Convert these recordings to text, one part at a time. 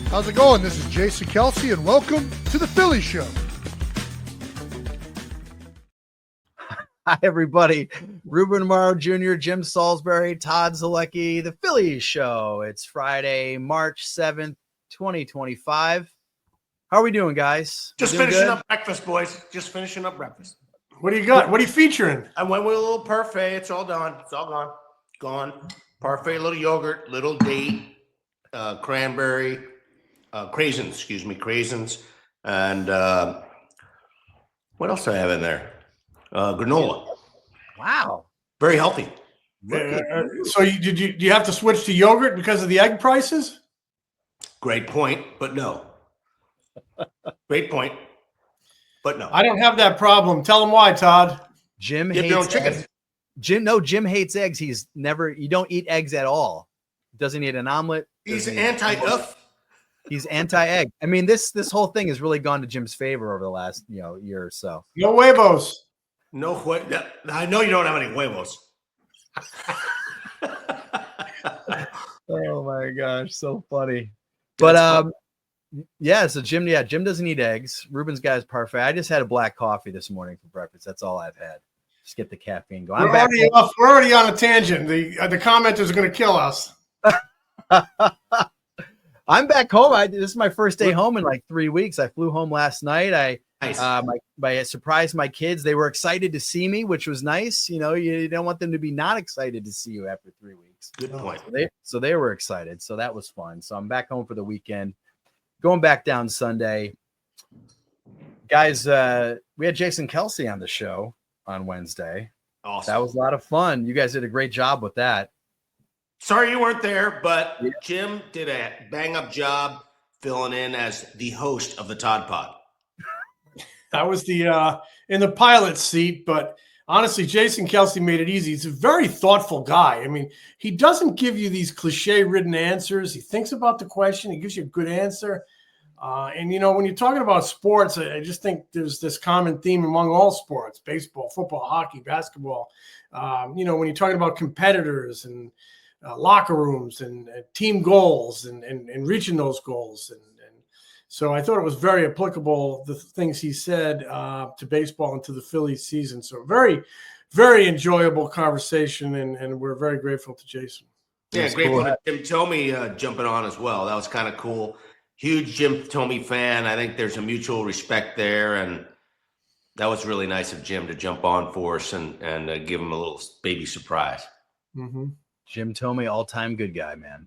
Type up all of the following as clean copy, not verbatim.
How's it going? This is Jason Kelsey, and welcome to the Phillies Show. Hi, everybody. Ruben Morrow Jr., Jim Salisbury, Todd Zalecki, the Phillies Show. It's Friday, March 7th, 2025. How are we doing, guys? Just finishing up breakfast, boys. Just finishing up breakfast. What do you got? What are you featuring? I went with a little parfait. It's all done. It's all gone. Gone. Parfait, little yogurt, little date, cranberry, craisins, and what else do I have in there? Granola. Wow. Very healthy. So do you have to switch to yogurt because of the egg prices? Great point, but no. Great point, but no. I don't have that problem. Tell them why, Todd. Jim Get your own hates chicken. eggs. Jim hates eggs. You don't eat eggs at all. Doesn't eat an omelet. He's anti-duff. He's anti-egg. I mean, this whole thing has really gone to Jim's favor over the last year or so. No huevos. No, I know you don't have any huevos. Oh my gosh, so funny. But so Jim doesn't eat eggs. Ruben's got his parfait. I just had a black coffee this morning for breakfast. That's all I've had. Just get the caffeine going. We're already on a tangent. The commenters are going to kill us. I'm back home. This is my first day home in like 3 weeks. I flew home last night. I surprised my kids. They were excited to see me, which was nice. You don't want them to be not excited to see you after 3 weeks. Good point. So they were excited. So that was fun. So I'm back home for the weekend. Going back down Sunday. Guys, we had Jason Kelsey on the show on Wednesday. Awesome. That was a lot of fun. You guys did a great job with that. Sorry you weren't there, but Jim did a bang-up job filling in as the host of the Todd Pod. I was the in the pilot seat, but honestly, Jason Kelsey made it easy. He's a very thoughtful guy. I mean, he doesn't give you these cliche-ridden answers. He thinks about the question. He gives you a good answer. And, when you're talking about sports, I just think there's this common theme among all sports, baseball, football, hockey, basketball. When you're talking about competitors and locker rooms and team goals and reaching those goals. And so I thought it was very applicable, the things he said to baseball and to the Phillies season. So very, very enjoyable conversation, and we're very grateful to Jason. Yeah, grateful to Jim Thome jumping on as well. That was kind of cool. Huge Jim Thome fan. I think there's a mutual respect there, and that was really nice of Jim to jump on for us and give him a little baby surprise. Mm-hmm. Jim Thome, all-time good guy, man.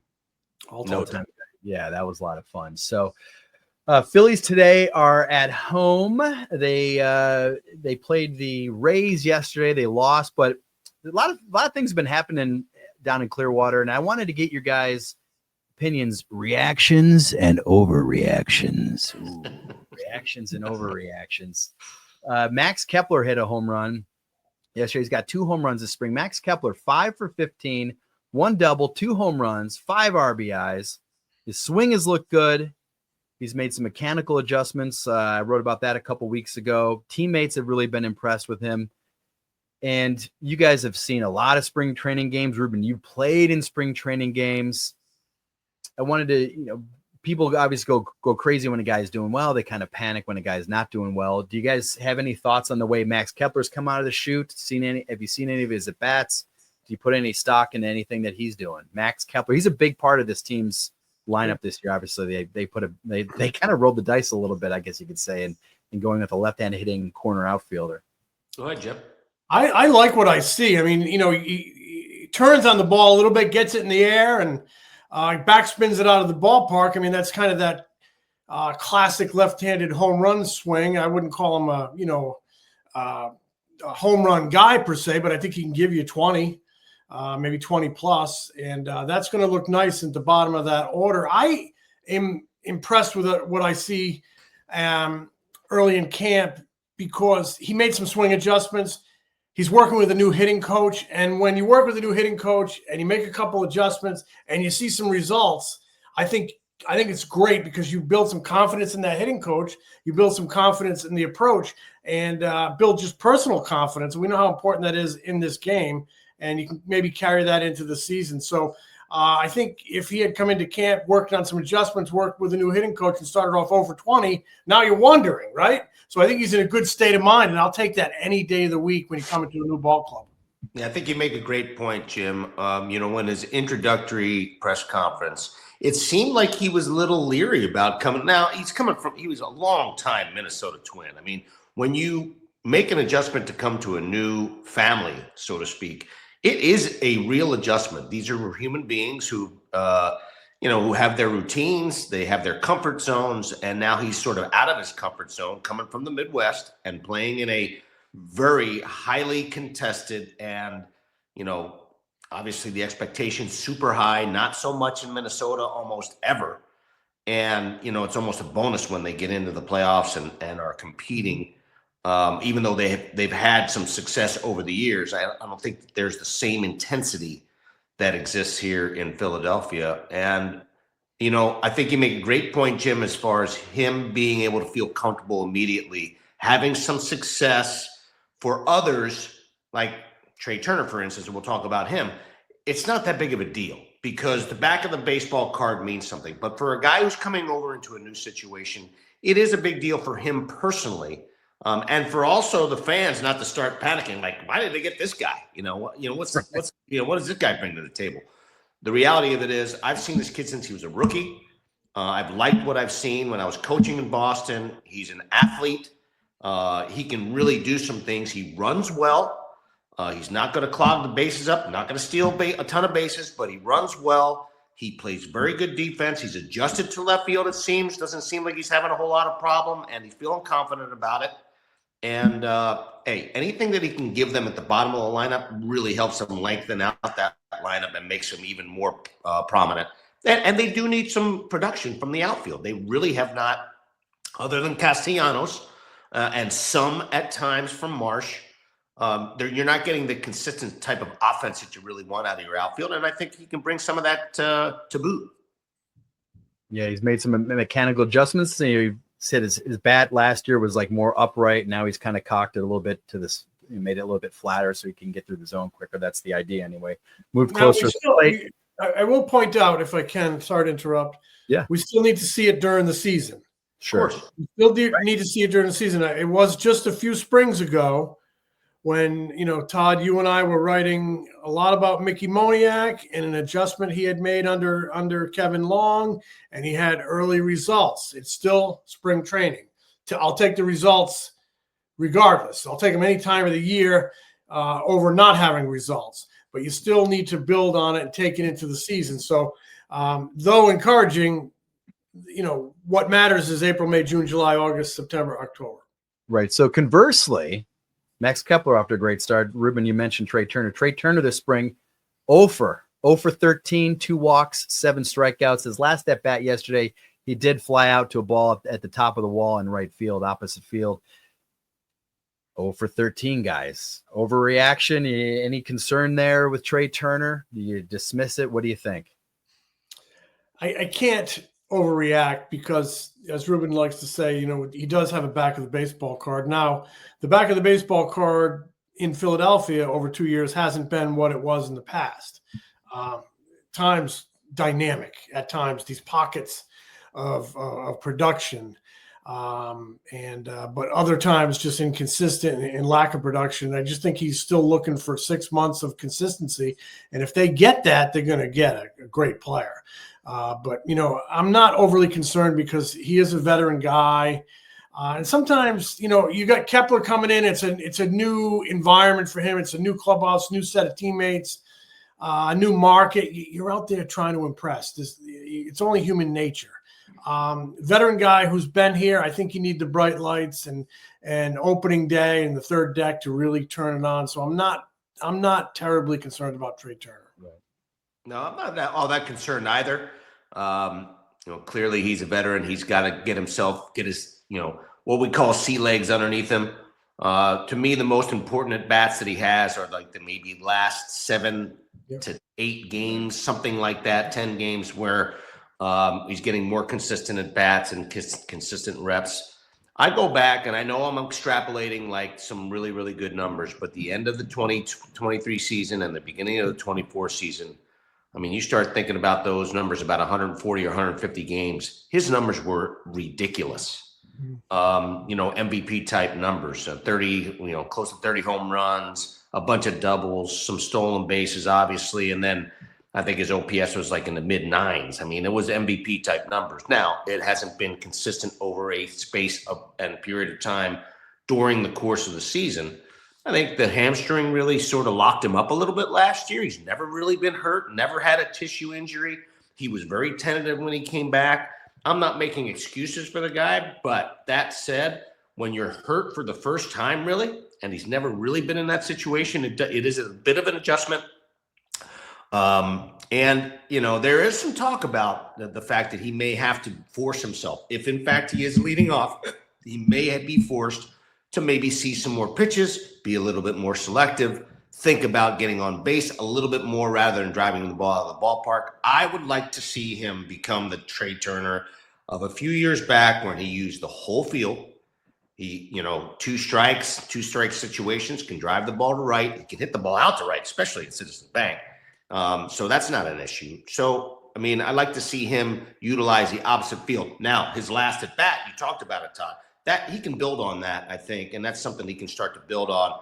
All-time good guy. Yeah, that was a lot of fun. So Phillies today are at home. They played the Rays yesterday. They lost, but a lot of things have been happening down in Clearwater, and I wanted to get your guys' opinions, reactions, and overreactions. Reactions and overreactions. Max Kepler hit a home run yesterday. He's got 2 home runs this spring. Max Kepler, 5 for 15, 1 double, 2 home runs, 5 RBIs. His swing has looked good. He's made some mechanical adjustments. I wrote about that a couple weeks ago. Teammates have really been impressed with him. And you guys have seen a lot of spring training games. Ruben, you played in spring training games. I wanted to, people obviously go crazy when a guy's doing well. They kind of panic when a guy's not doing well. Do you guys have any thoughts on the way Max Kepler's come out of the chute? Have you seen any of his at-bats? Do you put any stock in anything that he's doing? Max Kepler, he's a big part of this team's lineup this year. Obviously, they kind of rolled the dice a little bit, I guess you could say, and going with a left-hand hitting corner outfielder. Go ahead, Jim. I like what I see. I mean, he turns on the ball a little bit, gets it in the air, and backspins it out of the ballpark. I mean, that's kind of that classic left-handed home run swing. I wouldn't call him a home run guy per se, but I think he can give you 20. Maybe 20 plus, and that's going to look nice at the bottom of that order. I am impressed with what I see early in camp because he made some swing adjustments. He's working with a new hitting coach, and when you work with a new hitting coach and you make a couple adjustments and you see some results, I think it's great because you build some confidence in that hitting coach, you build some confidence in the approach, and build just personal confidence. We know how important that is in this game. And you can maybe carry that into the season. So I think if he had come into camp, worked on some adjustments, worked with a new hitting coach and started off over 20, now you're wondering, right? So I think he's in a good state of mind, and I'll take that any day of the week when you come into a new ball club. Yeah, I think you make a great point, Jim. When his introductory press conference, it seemed like he was a little leery about coming. Now, he was a long time Minnesota Twin. I mean, when you make an adjustment to come to a new family, so to speak, it is a real adjustment. These are human beings who have their routines, they have their comfort zones, and now he's sort of out of his comfort zone, coming from the Midwest and playing in a very highly contested and, obviously the expectation's super high, not so much in Minnesota almost ever. And, it's almost a bonus when they get into the playoffs and are competing. Even though they've had some success over the years, I don't think that there's the same intensity that exists here in Philadelphia. And, I think you make a great point, Jim, as far as him being able to feel comfortable immediately, having some success for others, like Trea Turner, for instance, and we'll talk about him. It's not that big of a deal because the back of the baseball card means something. But for a guy who's coming over into a new situation, it is a big deal for him personally. And for also the fans not to start panicking, like, why did they get this guy? What does this guy bring to the table? The reality of it is, I've seen this kid since he was a rookie. I've liked what I've seen when I was coaching in Boston. He's an athlete. He can really do some things. He runs well. He's not going to clog the bases up, not going to steal a ton of bases, but he runs well. He plays very good defense. He's adjusted to left field, it seems. Doesn't seem like he's having a whole lot of problem, and he's feeling confident about it. And, anything that he can give them at the bottom of the lineup really helps them lengthen out that lineup and makes them even more prominent. And they do need some production from the outfield. They really have not, other than Castellanos and some at times from Marsh. You're not getting the consistent type of offense that you really want out of your outfield. And I think he can bring some of that to boot. Yeah, he's made some mechanical adjustments. He said his bat last year was like more upright. Now he's kind of cocked it a little bit to this, made it a little bit flatter so he can get through the zone quicker. That's the idea anyway. Moved closer to the plate. I will point out, if I can, sorry to interrupt. Yeah. We still need to see it during the season. Sure. We still need to see it during the season. It was just a few springs ago when, Todd, you and I were writing a lot about Mickey Moniak and an adjustment he had made under Kevin Long, and he had early results. It's still spring training. I'll take the results regardless. I'll take them any time of the year over not having results. But you still need to build on it and take it into the season. So, though encouraging, what matters is April, May, June, July, August, September, October. Right. So conversely, Max Kepler off to a great start. Ruben, you mentioned Trea Turner. Trea Turner this spring, 0 for 13, 2 walks, 7 strikeouts. His last at bat yesterday, he did fly out to a ball at the top of the wall in right field, opposite field. 0 for 13, guys. Overreaction? Any concern there with Trea Turner? Do you dismiss it? What do you think? I can't overreact because, as Ruben likes to say, he does have a back of the baseball card. Now, the back of the baseball card in Philadelphia over 2 years hasn't been what it was in the past. Times dynamic at times, these pockets of production. But other times just inconsistent and lack of production. I just think he's still looking for 6 months of consistency. And if they get that, they're going to get a great player. But I'm not overly concerned because he is a veteran guy. And sometimes, you got Kepler coming in. It's a new environment for him. It's a new clubhouse, new set of teammates, a new market. You're out there trying to impress. It's only human nature. Veteran guy who's been here. I think you need the bright lights and opening day and the third deck to really turn it on. So I'm not terribly concerned about Trea Turner. Right. No, I'm not all that concerned either. Clearly he's a veteran. He's got to get his, what we call sea legs underneath him. To me, the most important at bats that he has are like the maybe last 7 to 8 games, something like that, 10 games where he's getting more consistent at bats and consistent reps. I go back, and I know I'm extrapolating like some really, really good numbers, but the end of the 2023 season and the beginning of the 24 season, I mean, you start thinking about those numbers, about 140 or 150 games. His numbers were ridiculous. MVP type numbers, 30, close to 30 home runs, a bunch of doubles, some stolen bases, obviously. And then I think his OPS was like in the mid nines. I mean, it was MVP type numbers. Now, it hasn't been consistent over a space and period of time during the course of the season. I think the hamstring really sort of locked him up a little bit last year. He's never really been hurt, never had a tissue injury. He was very tentative when he came back. I'm not making excuses for the guy, but that said, when you're hurt for the first time, really, and he's never really been in that situation, it is a bit of an adjustment. There is some talk about the fact that he may have to force himself. If in fact he is leading off, he may be forced to maybe see some more pitches, be a little bit more selective, think about getting on base a little bit more rather than driving the ball out of the ballpark. I would like to see him become the Trea Turner of a few years back when he used the whole field. He, two strike situations, can drive the ball to right. He can hit the ball out to right, especially at Citizens Bank. So that's not an issue. So, I mean, I like to see him utilize the opposite field. Now, his last at bat, you talked about it, Todd. That he can build on that, I think, and that's something he can start to build on.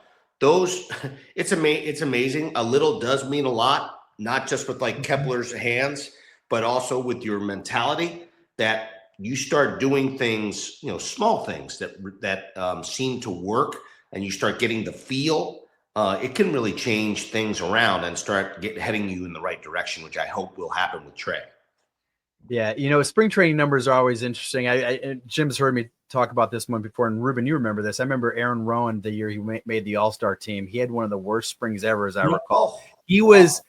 It's amazing. A little does mean a lot, not just with like Kepler's hands, but also with your mentality that you start doing things, small things that seem to work, and you start getting the feel. It can really change things around and start heading you in the right direction, which I hope will happen with Trea. Yeah, spring training numbers are always interesting. Jim's heard me talk about this one before, and Ruben, you remember this. I remember Aaron Rowan, the year he made the All-Star team. He had one of the worst springs ever, as I recall. He was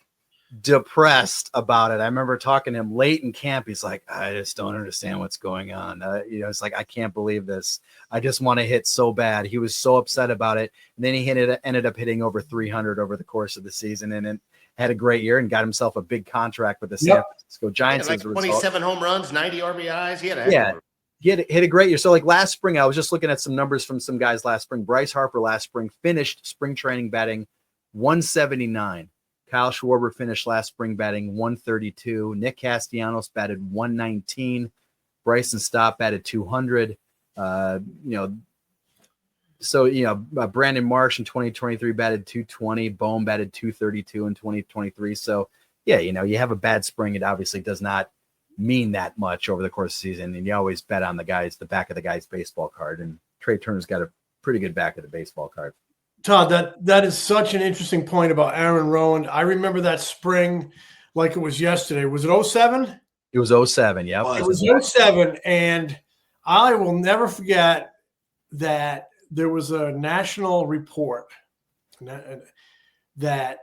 depressed about it. I remember talking to him late in camp. He's like, I just don't understand what's going on. It's like, I can't believe this. I just want to hit so bad. He was so upset about it. And then he ended up hitting over 300 over the course of the season, and had a great year and got himself a big contract with the San Francisco Giants. Like 27 home runs, 90 RBIs. He hit a great year. So like last spring, I was just looking at some numbers from some guys last spring. Bryce Harper last spring finished spring training batting 179. Kyle Schwarber finished last spring batting 132. Nick Castellanos batted 119. Bryson Stott batted 200. Brandon Marsh in 2023 batted 220. Bohm batted 232 in 2023. So, you have a bad spring. It obviously does not mean that much over the course of the season. And you always bet on the back of the guy's baseball card. And Trea Turner's got a pretty good back of the baseball card. Todd, that is such an interesting point about Aaron Rowan. I remember that spring like it was yesterday. Was it 07? It was 07, yeah. It was 07, and I will never forget that there was a national report that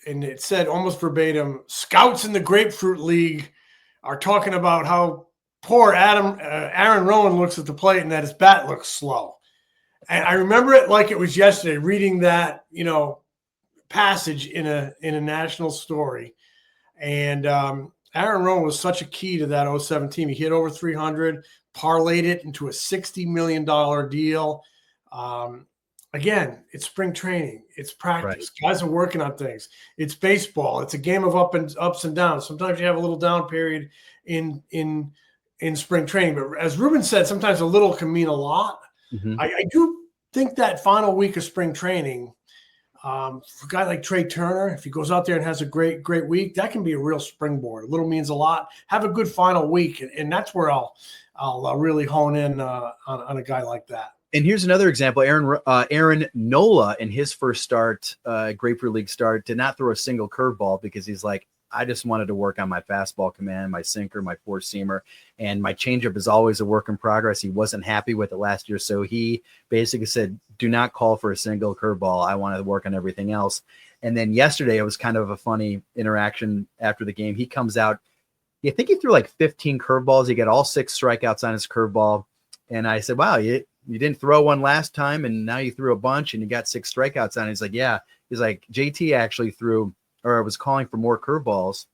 and it said almost verbatim, scouts in the Grapefruit League are talking about how poor Aaron Rowan looks at the plate and that his bat looks slow. And I remember it like it was yesterday, reading that, passage in a national story. And Aaron Rowan was such a key to that 07 team. He hit over 300, parlayed it into a $60 million deal. Again, it's spring training. It's practice. Right. Guys are working on things. It's baseball. It's a game of ups and downs. Sometimes you have a little down period in spring training. But as Ruben said, sometimes a little can mean a lot. Mm-hmm. I do think that final week of spring training, for a guy like Trea Turner, if he goes out there and has a great week, that can be a real springboard. A little means a lot. Have a good final week, and that's where I'll really hone in on a guy like that. And here's another example. Aaron Nola in his first start, Grapefruit League start, did not throw a single curveball because he's like, I just wanted to work on my fastball command, my sinker, my four-seamer, and my changeup is always a work in progress. He wasn't happy with it last year, so he basically said, do not call for a single curveball. I want to work on everything else. And then yesterday, it was kind of a funny interaction after the game. He comes out, I think he threw like 15 curveballs. He got all 6 strikeouts on his curveball. And I said, wow, you didn't throw one last time, and now you threw a bunch, and you got 6 strikeouts on it. He's like, yeah. He's like, JT actually threw, or I was calling for more curveballs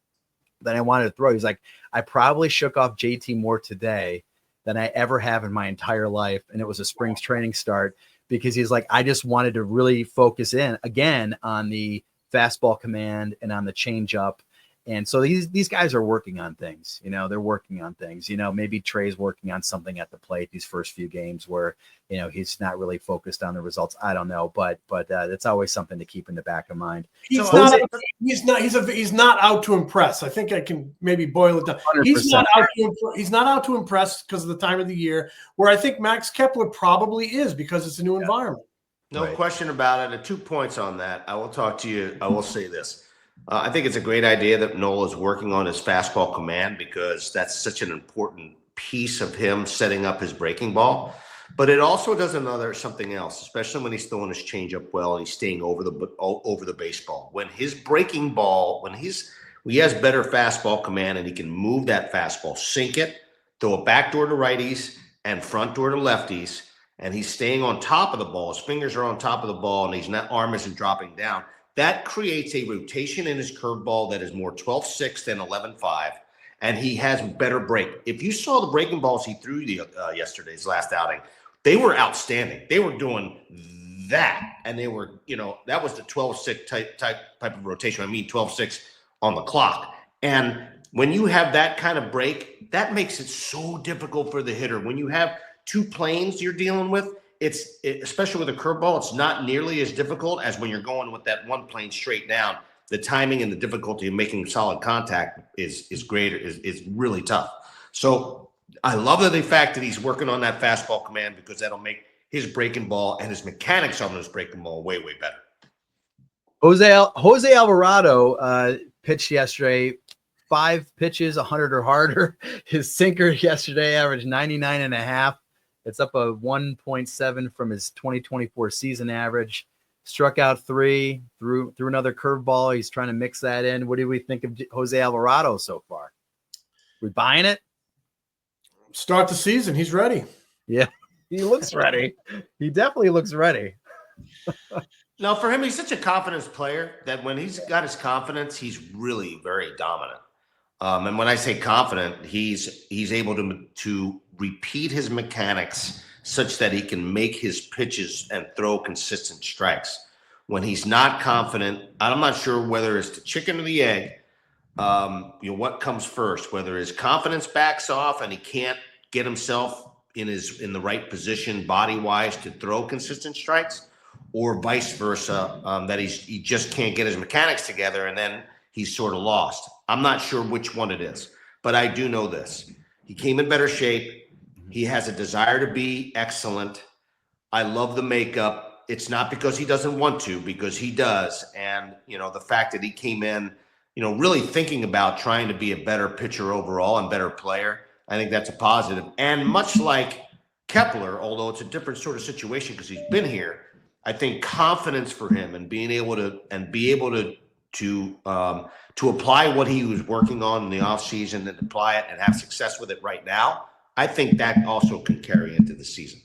than I wanted to throw. He's like, I probably shook off JT more today than I ever have in my entire life. And it was a spring training start because he's like, I just wanted to really focus in again on the fastball command and on the changeup. And so these guys are working on things, they're working on things, maybe Trea's working on something at the plate these first few games where, he's not really focused on the results. I don't know, but it's always something to keep in the back of mind. He's not out to impress. I think I can maybe boil it down. 100%. He's not out to impress because of the time of the year, where I think Max Kepler probably is because it's a new environment. No question about it. 2 points on that. I will talk to you. I will say this. I think it's a great idea that Nola is working on his fastball command because that's such an important piece of him setting up his breaking ball. But it also does something else, especially when he's throwing his changeup well and he's staying over the baseball. When his breaking ball, when he has better fastball command and he can move that fastball, sink it, throw it back door to righties and front door to lefties, and he's staying on top of the ball. His fingers are on top of the ball and arm isn't dropping down. That creates a rotation in his curveball that is more 12-6 than 11-5, and he has better break. If you saw the breaking balls he threw yesterday's last outing, they were outstanding. They were doing that, and they were, that was the 12-6 type of rotation. I mean 12-6 on the clock. And when you have that kind of break, that makes it so difficult for the hitter. When you have two planes you're dealing with, especially with a curveball, it's not nearly as difficult as when you're going with that one plane straight down. The timing and the difficulty of making solid contact is greater, is really tough. So I love the fact that he's working on that fastball command because that'll make his breaking ball and his mechanics on his breaking ball way, way better. Jose Alvarado pitched yesterday, 5 pitches, 100 or harder. His sinker yesterday averaged 99.5. It's up a 1.7 from his 2024 season average. Struck out 3, threw another curveball. He's trying to mix that in. What do we think of Jose Alvarado so far? We buying it? Start the season. He's ready. Yeah, he looks ready. He definitely looks ready. No, for him, he's such a confidence player that when he's got his confidence, he's really very dominant. And when I say confident, he's able to repeat his mechanics such that he can make his pitches and throw consistent strikes. When he's not confident, I'm not sure whether it's the chicken or the egg, what comes first, whether his confidence backs off and he can't get himself in the right position body-wise to throw consistent strikes, or vice versa, that he just can't get his mechanics together and then he's sort of lost. I'm not sure which one it is, but I do know this. He came in better shape. He has a desire to be excellent. I love the makeup. It's not because he doesn't want to, because he does. And, the fact that he came in, really thinking about trying to be a better pitcher overall and better player, I think that's a positive. And much like Kepler, although it's a different sort of situation because he's been here, I think confidence for him and being able to apply what he was working on in the offseason and apply it and have success with it right now, I think that also can carry into the season.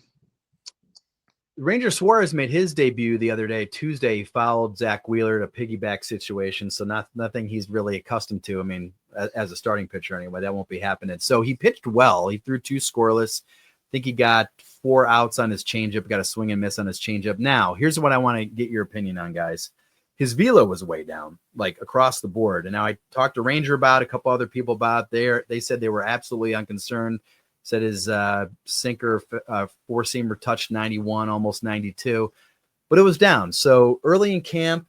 Ranger Suárez made his debut the other day, Tuesday. He fouled Zach Wheeler to piggyback situation, so nothing he's really accustomed to. I mean, as a starting pitcher anyway, that won't be happening. So he pitched well. He threw 2 scoreless. I think he got 4 outs on his changeup, got a swing and miss on his changeup. Now, here's what I want to get your opinion on, guys. His velo was way down, like across the board. And now I talked to Ranger about it, a couple other people about it. They said they were absolutely unconcerned. Said his sinker four-seamer touched 91, almost 92, but it was down. So early in camp,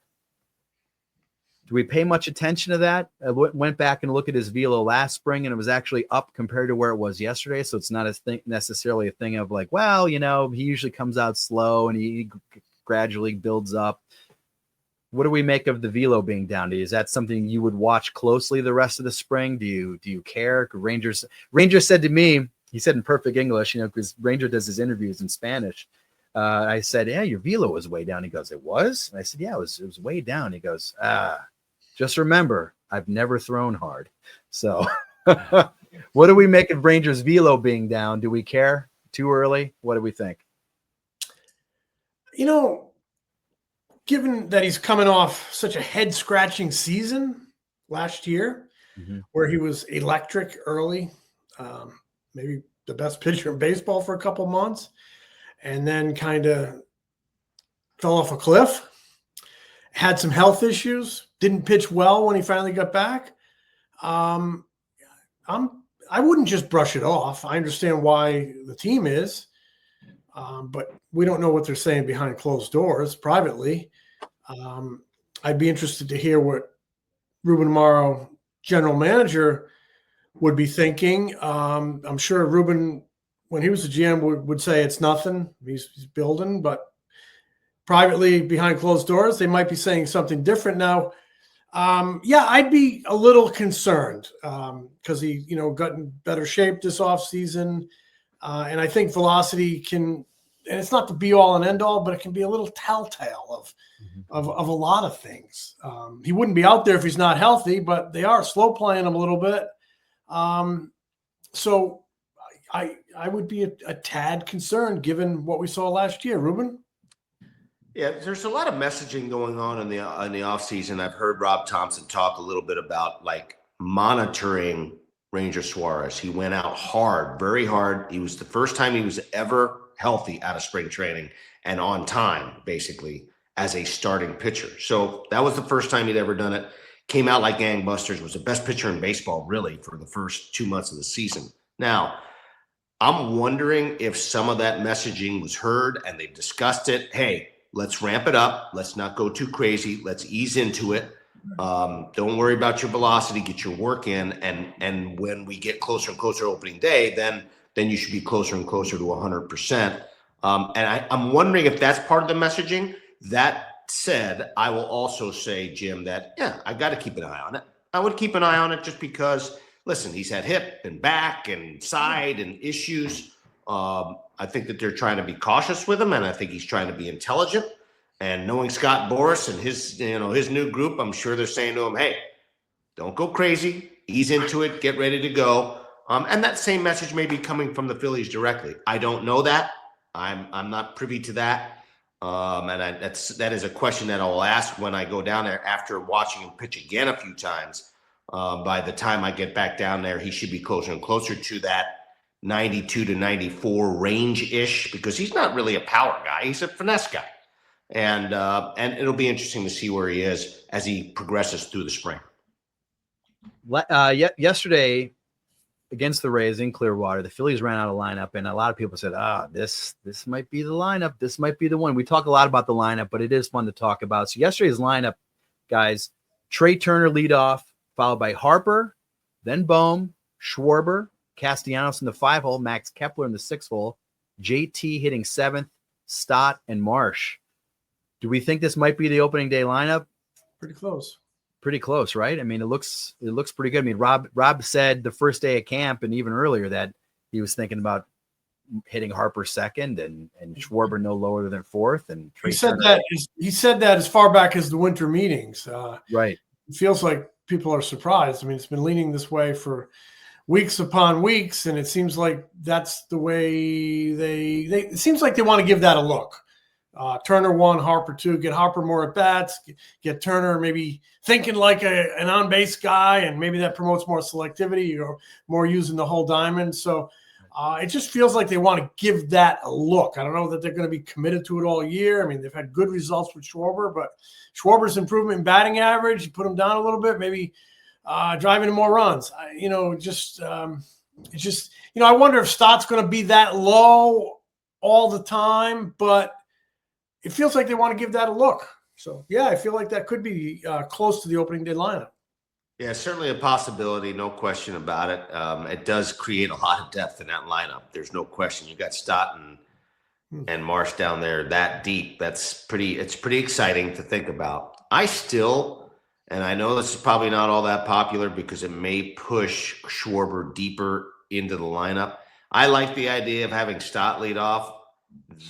do we pay much attention to that? I went back and looked at his velo last spring, and it was actually up compared to where it was yesterday. So it's not necessarily a thing of like, well, he usually comes out slow and he gradually builds up. What do we make of the velo being down? Is that something you would watch closely the rest of the spring? Do you care? Ranger said to me, he said in perfect English, because Ranger does his interviews in Spanish. I said, yeah, your velo was way down. He goes, it was? And I said, yeah, it was way down. He goes, just remember, I've never thrown hard. So what do we make of Ranger's velo being down? Do we care? Too early? What do we think? Given that he's coming off such a head-scratching season last year, where he was electric early, maybe the best pitcher in baseball for a couple months, and then kind of fell off a cliff, had some health issues, didn't pitch well when he finally got back. I wouldn't just brush it off. I understand why the team is, but we don't know what they're saying behind closed doors privately. I'd be interested to hear what Ruben Amaro, general manager, would be thinking. I'm sure Ruben, when he was the GM, would say it's nothing. He's building, but privately behind closed doors, they might be saying something different now. I'd be a little concerned because he, got in better shape this offseason. And I think velocity can, and it's not the be all and end all, but it can be a little telltale of a lot of things. He wouldn't be out there if he's not healthy, but they are slow playing him a little bit. So I would be a tad concerned given what we saw last year. Ruben? Yeah, there's a lot of messaging going on in the offseason. I've heard Rob Thompson talk a little bit about like monitoring Ranger Suárez. He went out hard, very hard. He was the first time he was ever healthy out of spring training and on time, basically, as a starting pitcher. So that was the first time he'd ever done it. Came out like gangbusters, was the best pitcher in baseball, really, for the first 2 months of the season. Now, I'm wondering if some of that messaging was heard and they've discussed it. Hey, let's ramp it up. Let's not go too crazy. Let's ease into it. Don't worry about your velocity. Get your work in. And when we get closer and closer to opening day, then you should be closer and closer to 100%. And I'm wondering if that's part of the messaging. That said, I will also say, Jim, that, I got to keep an eye on it. I would keep an eye on it just because, listen, he's had hip and back and side and issues. I think that they're trying to be cautious with him, and I think he's trying to be intelligent. And knowing Scott Boras and his new group, I'm sure they're saying to him, hey, don't go crazy. Ease into it. Get ready to go. And that same message may be coming from the Phillies directly. I don't know that. I'm not privy to that. That is a question that I'll ask when I go down there after watching him pitch again a few times. By the time I get back down there, he should be closer and closer to that 92 to 94 range-ish, because he's not really a power guy. He's a finesse guy. And it'll be interesting to see where he is as he progresses through the spring. Yesterday against the Rays in Clearwater, the Phillies ran out of lineup, and a lot of people said, this might be the lineup. This might be the one. We talk a lot about the lineup, but it is fun to talk about. So yesterday's lineup, guys, Trea Turner leadoff, followed by Harper, then Bohm, Schwarber, Castellanos in the 5-hole, Max Kepler in the 6-hole, JT hitting 7th, Stott, and Marsh. Do we think this might be the opening day lineup? Pretty close. Pretty close, right? I mean, it looks pretty good. I mean, Rob said the first day of camp and even earlier that he was thinking about hitting Harper 2nd and Schwarber no lower than 4th. And he said that as far back as the winter meetings. Right. It feels like people are surprised. I mean, it's been leaning this way for weeks upon weeks, and it seems like that's the way it seems like they want to give that a look. Turner 1, Harper 2, get Harper more at bats, get Turner maybe thinking like an on base guy, and maybe that promotes more selectivity or more using the whole diamond. So it just feels like they want to give that a look. I don't know that they're going to be committed to it all year. I mean, they've had good results with Schwarber, but Schwarber's improvement in batting average, you put him down a little bit, maybe driving in more runs. I wonder if Stott's going to be that low all the time, but it feels like they want to give that a look. So, I feel like that could be close to the opening day lineup. Yeah, certainly a possibility, no question about it. It does create a lot of depth in that lineup. There's no question. You got Stott and Marsh down there that deep. It's pretty exciting to think about. And I know this is probably not all that popular because it may push Schwarber deeper into the lineup. I like the idea of having Stott lead off,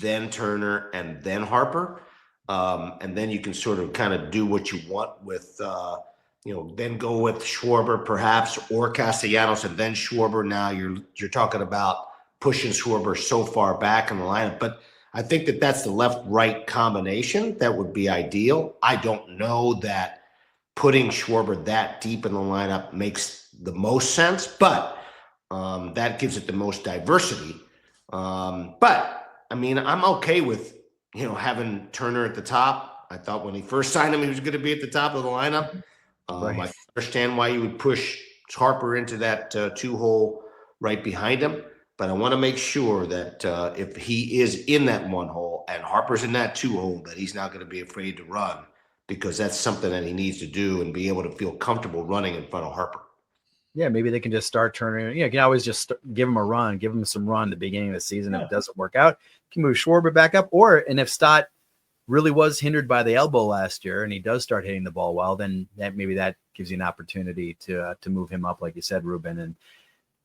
then Turner, and then Harper. And then you can sort of kind of do what you want with, then go with Schwarber perhaps, or Castellanos, and then Schwarber. Now you're talking about pushing Schwarber so far back in the lineup. But I think that's the left-right combination that would be ideal. I don't know that putting Schwarber that deep in the lineup makes the most sense, but that gives it the most diversity. But I mean, I'm okay with, having Turner at the top. I thought when he first signed him, he was going to be at the top of the lineup. Right. I understand why you would push Harper into that 2-hole right behind him. But I want to make sure that if he is in that 1-hole and Harper's in that 2-hole, that he's not going to be afraid to run, because that's something that he needs to do and be able to feel comfortable running in front of Harper. Yeah, maybe they can just start turning. You can always just give him a run, give him some run at the beginning of the season. If it doesn't work out, you can move Schwarber back up. And if Stott really was hindered by the elbow last year and he does start hitting the ball well, then maybe that gives you an opportunity to move him up, like you said, Ruben. And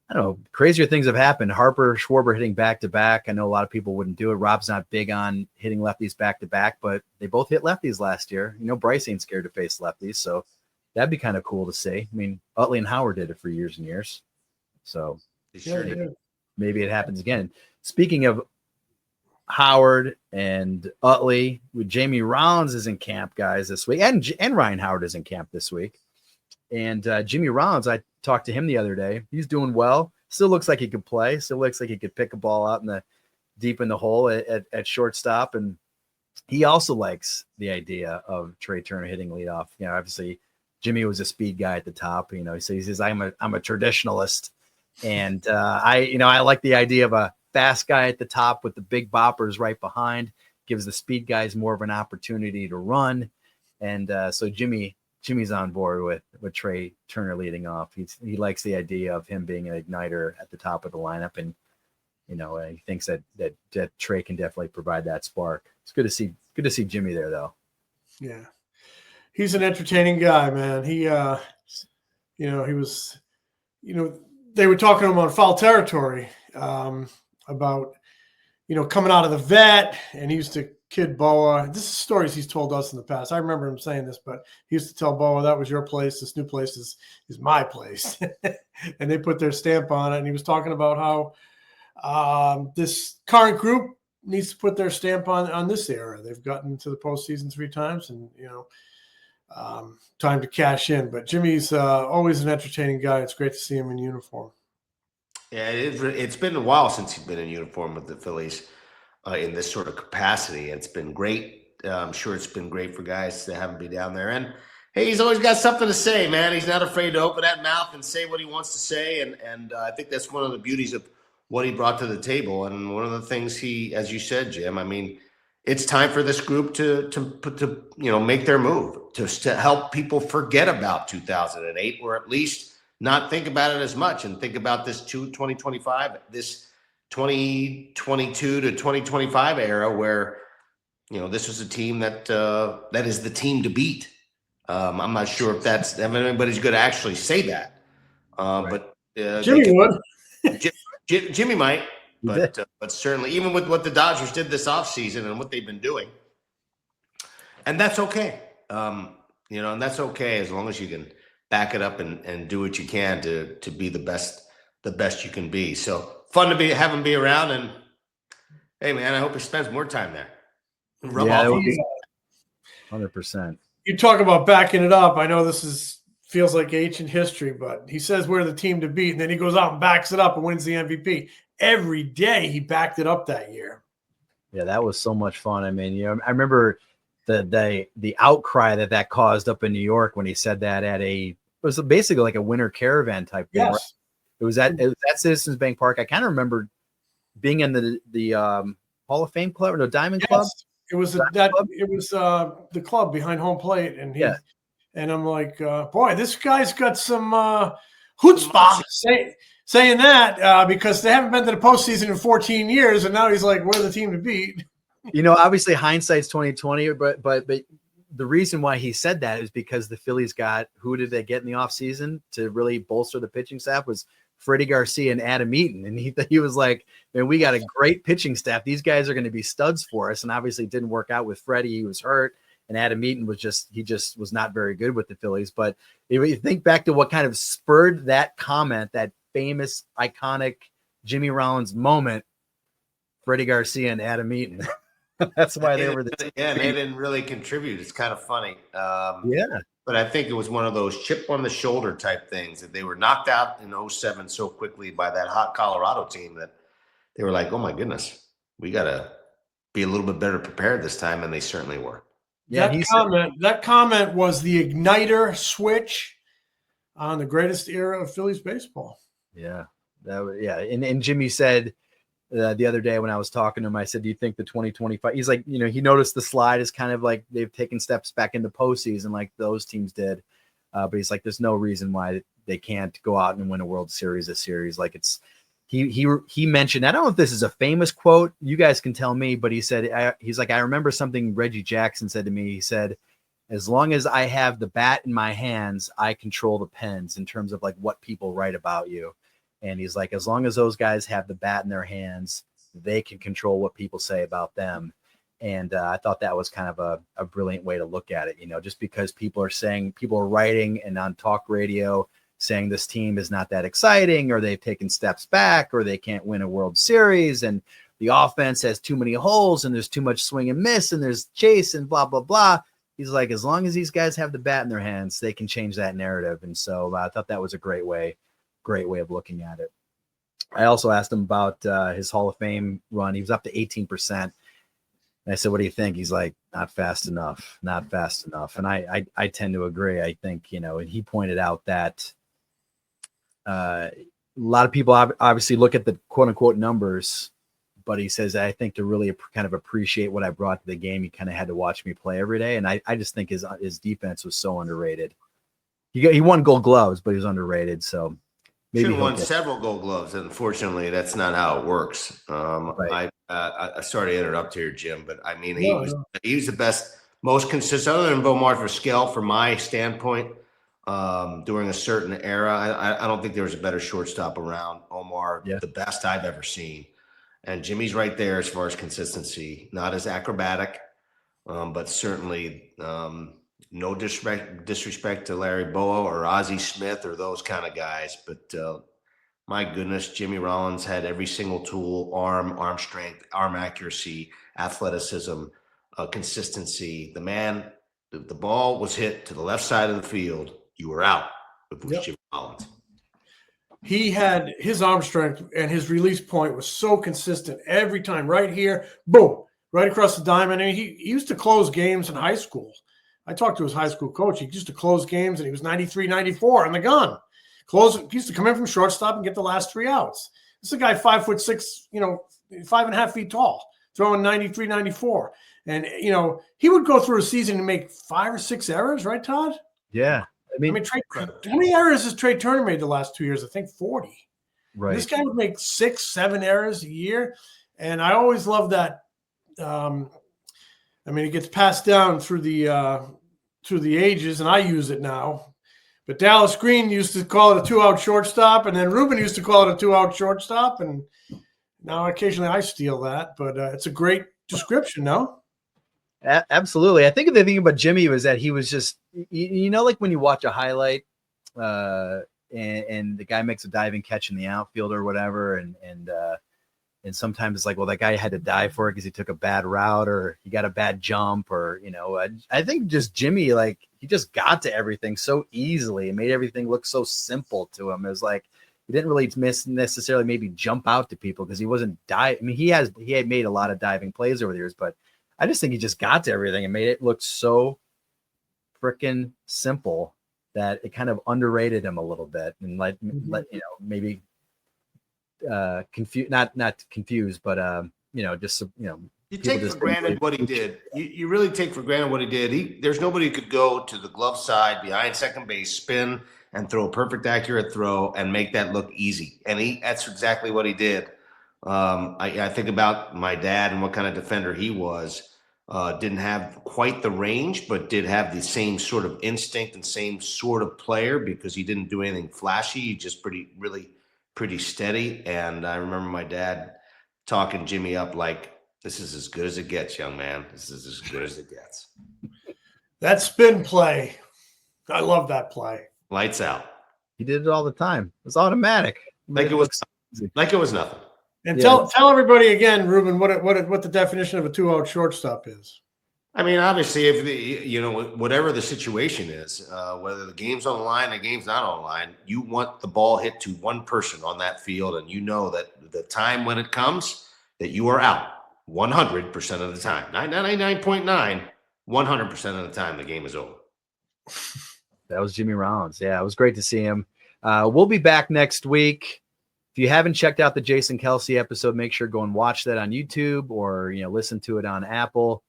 I don't know, crazier things have happened. Harper, Schwarber hitting back to back. I know a lot of people wouldn't do it. Rob's not big on hitting lefties back to back, but they both hit lefties last year. Bryce ain't scared to face lefties, so that'd be kind of cool to see. I mean, Utley and Howard did it for years and years. So maybe it happens again. Speaking of Howard and Utley, with Jimmy Rollins is in camp, guys, this week. And Ryan Howard is in camp this week. And Jimmy Rollins, I talked to him the other day. He's doing well. Still looks like he could play. Still looks like he could pick a ball out deep in the hole at shortstop. And he also likes the idea of Trea Turner hitting leadoff. Obviously, Jimmy was a speed guy at the top. He says I'm a traditionalist, and I like the idea of a fast guy at the top with the big boppers right behind. Gives the speed guys more of an opportunity to run, and so Jimmy's on board with Trea Turner leading off. He likes the idea of him being an igniter at the top of the lineup, and he thinks that Trea can definitely provide that spark. It's good to see Jimmy there, though. Yeah. He's an entertaining guy, man. He he was, they were talking to him on Foul Territory about, coming out of the vet, and he used to kid Boa. This is stories he's told us in the past. I remember him saying this, but he used to tell Boa, that was your place. This new place is my place. And they put their stamp on it. And he was talking about how this current group needs to put their stamp on this era. They've gotten to the postseason 3 times, and, time to cash in. But Jimmy's always an entertaining guy. It's great to see him in uniform. Yeah, it's been a while since he's been in uniform with the Phillies in this sort of capacity. It's been great. I'm sure it's been great for guys to have him be down there. And hey, he's always got something to say, man. He's not afraid to open that mouth and say what he wants to say. And I think that's one of the beauties of what he brought to the table. And one of the things as you said, Jim, I mean, it's time for this group to make their move, to help people forget about 2008, or at least not think about it as much, and think about this 2025, this 2022 to 2025 era, where this was a team that is the team to beat. I'm not sure if anybody's going to actually say that, right. But Jimmy would. Jimmy might. But certainly, even with what the Dodgers did this offseason and what they've been doing, and that's okay. And that's okay as long as you can back it up and do what you can to be the best you can be. So fun to have him be around, and hey, man, I hope he spends more time there. Rub off. 100%. You talk about backing it up. I know this feels like ancient history, but he says we're the team to beat, and then he goes out and backs it up and wins the MVP. Every day he backed it up that year. Yeah, that was so much fun. I mean, I remember the outcry that caused up in New York when he said that it was basically like a winter caravan type thing. Yes. Right? It was at Citizens Bank Park. I kind of remember being in the Hall of Fame club or the Diamond Club. It was the club behind home plate, and and I'm like, boy, this guy's got some chutzpah saying that because they haven't been to the postseason in 14 years, and now he's like, we're the team to beat. Obviously hindsight's 2020, but the reason why he said that is because the Phillies who did they get in the offseason to really bolster the pitching staff was Freddie Garcia and Adam Eaton. And he was like, man, we got a great pitching staff. These guys are going to be studs for us. And obviously it didn't work out with Freddie. He was hurt. And Adam Eaton was was not very good with the Phillies. But if you think back to what kind of spurred that comment, that famous, iconic Jimmy Rollins moment, Freddie Garcia and Adam Eaton. That's why they were the team. Yeah, they didn't really contribute. It's kind of funny. Yeah. But I think it was one of those chip on the shoulder type things that they were knocked out in 2007 so quickly by that hot Colorado team that they were like, oh my goodness, we got to be a little bit better prepared this time. And they certainly were. Yeah, that comment was the igniter switch on the greatest era of Phillies baseball. Yeah. And Jimmy said the other day when I was talking to him, I said, do you think the 2025, he's like, he noticed the slide is kind of like they've taken steps back into postseason like those teams did. But he's like, there's no reason why they can't go out and win a World Series this series. Like he mentioned, I don't know if this is a famous quote, you guys can tell me, but he said, he's like, I remember something Reggie Jackson said to me. He said, as long as I have the bat in my hands, I control the pens in terms of like what people write about you. And he's like, as long as those guys have the bat in their hands, they can control what people say about them. And I thought that was kind of a brilliant way to look at it. Just because people are writing and on talk radio saying this team is not that exciting, or they've taken steps back, or they can't win a World Series, and the offense has too many holes, and there's too much swing and miss, and there's chase and blah, blah, blah. He's like, as long as these guys have the bat in their hands, they can change that narrative. And so I thought that was a great way of looking at it. I also asked him about his Hall of Fame run. He was up to 18%. And I said, what do you think? He's like, not fast enough. And I tend to agree. I think, and he pointed out that a lot of people obviously look at the quote unquote numbers, but he says, I think to really kind of appreciate what I brought to the game, you kind of had to watch me play every day. And I just think his defense was so underrated. He won Gold Gloves, but he was underrated. So maybe he won several Gold Gloves. Unfortunately, that's not how it works. Right. I sorry to interrupt here, Jim, but I mean, he was the best, most consistent, other than Bomar Vizquel, from my standpoint, during a certain era. I don't think there was a better shortstop around. Omar, the best I've ever seen. And Jimmy's right there as far as consistency, not as acrobatic, but certainly no disrespect to Larry Boa or Ozzie Smith or those kind of guys. But my goodness, Jimmy Rollins had every single tool: arm strength, arm accuracy, athleticism, consistency. The man, the ball was hit to the left side of the field, you were out if it was Jimmy Rollins. He had his arm strength, and his release point was so consistent every time. Right here, boom, right across the diamond. And he used to close games in high school. I talked to his high school coach. He used to close games, and he was 93, 94 on the gun. He used to come in from shortstop and get the last 3 outs. This is a guy 5'6", 5.5 feet tall, throwing 93, 94. And, he would go through a season and make 5 or 6 errors, right, Todd? Yeah. I mean, how many errors has Trea Turner made the last 2 years? I think 40. Right. And this guy would make 6, 7 errors a year. And I always love that. It gets passed down through the ages, and I use it now. But Dallas Green used to call it a 2-out shortstop, and then Ruben used to call it a 2-out shortstop. And now occasionally I steal that, but it's a great description, no? Absolutely. I think the thing about Jimmy was that he was just, like when you watch a highlight and the guy makes a diving catch in the outfield or whatever. And sometimes it's like, well, that guy had to dive for it because he took a bad route or he got a bad jump or, I think just Jimmy, like he just got to everything so easily and made everything look so simple to him. It was like, he didn't really necessarily maybe jump out to people because he wasn't diving. I mean, he had made a lot of diving plays over the years, but I just think he just got to everything and made it look so freaking simple that it kind of underrated him a little bit and maybe confused, not confused, but you take for granted what he did. You really take for granted what he did. There's nobody who could go to the glove side behind second base, spin and throw a perfect accurate throw and make that look easy. And that's exactly what he did. I think about my dad and what kind of defender he was. Didn't have quite the range, but did have the same sort of instinct and same sort of player because he didn't do anything flashy. He just pretty steady. And I remember my dad talking Jimmy up like, this is as good as it gets, young man. This is as good as it gets. That spin play. I love that play. Lights out. He did it all the time. It was automatic. Like it was nothing. And tell everybody again, Ruben, what the definition of a 2-out shortstop is. I mean, obviously, if whatever the situation is, whether the game's on the line, the game's not on the line, you want the ball hit to one person on that field, and you know that the time when it comes, that you are out 100% of the time. 99.9, 100% of the time, the game is over. That was Jimmy Rollins. Yeah, it was great to see him. We'll be back next week. If you haven't checked out the Jason Kelsey episode, make sure to go and watch that on YouTube or, listen to it on Apple,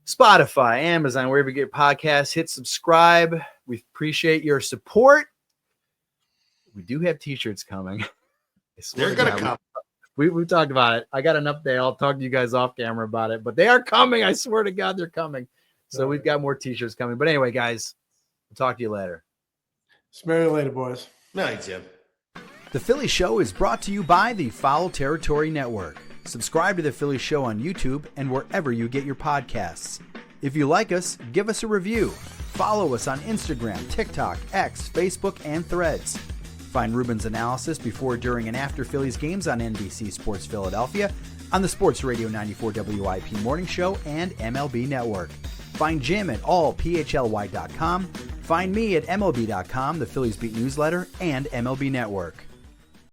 Spotify, Amazon, wherever you get podcasts. Hit subscribe. We appreciate your support. We do have t-shirts coming. They're going to come. We talked about it. I got an update. I'll talk to you guys off camera about it, but they are coming. I swear to God, they're coming. So we've got more t-shirts coming. But anyway, guys, we'll talk to you later. Smell you later, boys. Night, Jim. The Philly Show is brought to you by the Foul Territory Network. Subscribe to The Philly Show on YouTube and wherever you get your podcasts. If you like us, give us a review. Follow us on Instagram, TikTok, X, Facebook, and Threads. Find Ruben's analysis before, during, and after Phillies games on NBC Sports Philadelphia, on the Sports Radio 94 WIP Morning Show, and MLB Network. Find Jim at allphly.com. Find me at MLB.com, the Phillies Beat newsletter, and MLB Network.